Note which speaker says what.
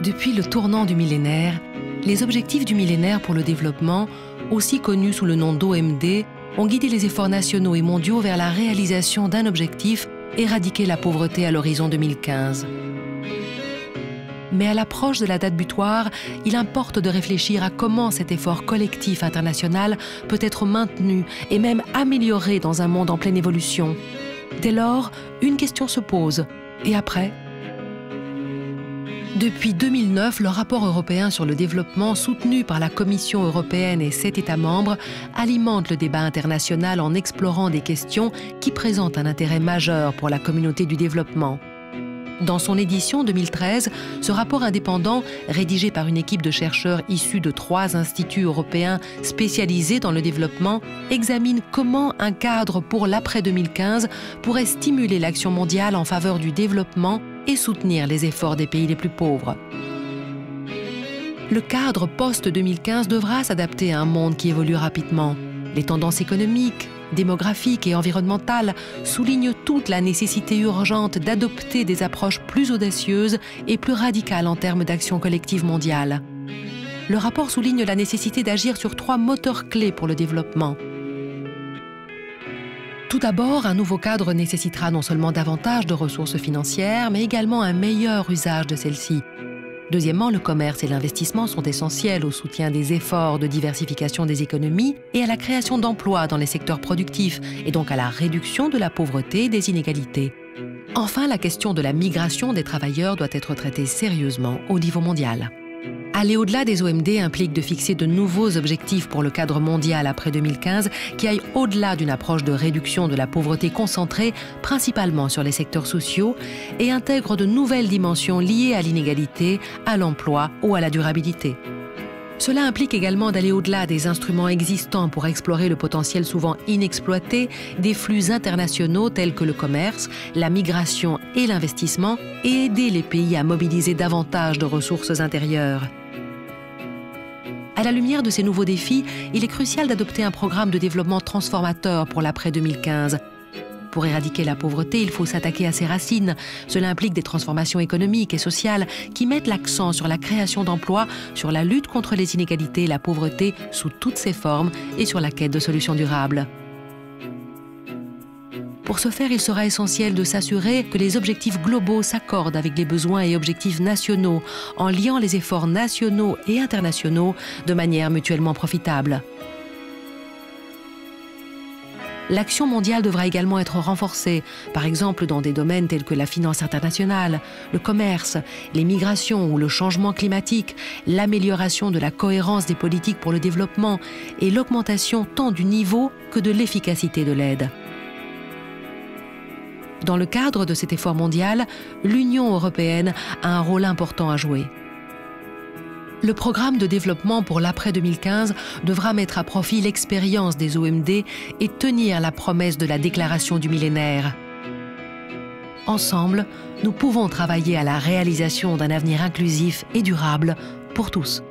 Speaker 1: Depuis le tournant du millénaire, les objectifs du millénaire pour le développement, aussi connus sous le nom d'OMD, ont guidé les efforts nationaux et mondiaux vers la réalisation d'un objectif, éradiquer la pauvreté à l'horizon 2015. Mais à l'approche de la date butoir, il importe de réfléchir à comment cet effort collectif international peut être maintenu et même amélioré dans un monde en pleine évolution. Dès lors, une question se pose. Et après ? Depuis 2009, le rapport européen sur le développement, soutenu par la Commission européenne et 7 États membres, alimente le débat international en explorant des questions qui présentent un intérêt majeur pour la communauté du développement. Dans son édition 2013, ce rapport indépendant, rédigé par une équipe de chercheurs issus de 3 instituts européens spécialisés dans le développement, examine comment un cadre pour l'après-2015 pourrait stimuler l'action mondiale en faveur du développement et soutenir les efforts des pays les plus pauvres. Le cadre post-2015 devra s'adapter à un monde qui évolue rapidement. Les tendances économiques, démographiques et environnementales soulignent toute la nécessité urgente d'adopter des approches plus audacieuses et plus radicales en termes d'action collective mondiale. Le rapport souligne la nécessité d'agir sur 3 moteurs clés pour le développement. Tout d'abord, un nouveau cadre nécessitera non seulement davantage de ressources financières, mais également un meilleur usage de celles-ci. Deuxièmement, le commerce et l'investissement sont essentiels au soutien des efforts de diversification des économies et à la création d'emplois dans les secteurs productifs, et donc à la réduction de la pauvreté et des inégalités. Enfin, la question de la migration des travailleurs doit être traitée sérieusement au niveau mondial. Aller au-delà des OMD implique de fixer de nouveaux objectifs pour le cadre mondial après 2015 qui aillent au-delà d'une approche de réduction de la pauvreté concentrée principalement sur les secteurs sociaux et intègre de nouvelles dimensions liées à l'inégalité, à l'emploi ou à la durabilité. Cela implique également d'aller au-delà des instruments existants pour explorer le potentiel souvent inexploité des flux internationaux tels que le commerce, la migration et l'investissement et aider les pays à mobiliser davantage de ressources intérieures. À la lumière de ces nouveaux défis, il est crucial d'adopter un programme de développement transformateur pour l'après-2015. Pour éradiquer la pauvreté, il faut s'attaquer à ses racines. Cela implique des transformations économiques et sociales qui mettent l'accent sur la création d'emplois, sur la lutte contre les inégalités et la pauvreté sous toutes ses formes et sur la quête de solutions durables. Pour ce faire, il sera essentiel de s'assurer que les objectifs globaux s'accordent avec les besoins et objectifs nationaux, en liant les efforts nationaux et internationaux de manière mutuellement profitable. L'action mondiale devra également être renforcée, par exemple dans des domaines tels que la finance internationale, le commerce, les migrations ou le changement climatique, l'amélioration de la cohérence des politiques pour le développement et l'augmentation tant du niveau que de l'efficacité de l'aide. Dans le cadre de cet effort mondial, l'Union européenne a un rôle important à jouer. Le programme de développement pour l'après-2015 devra mettre à profit l'expérience des OMD et tenir la promesse de la déclaration du millénaire. Ensemble, nous pouvons travailler à la réalisation d'un avenir inclusif et durable pour tous.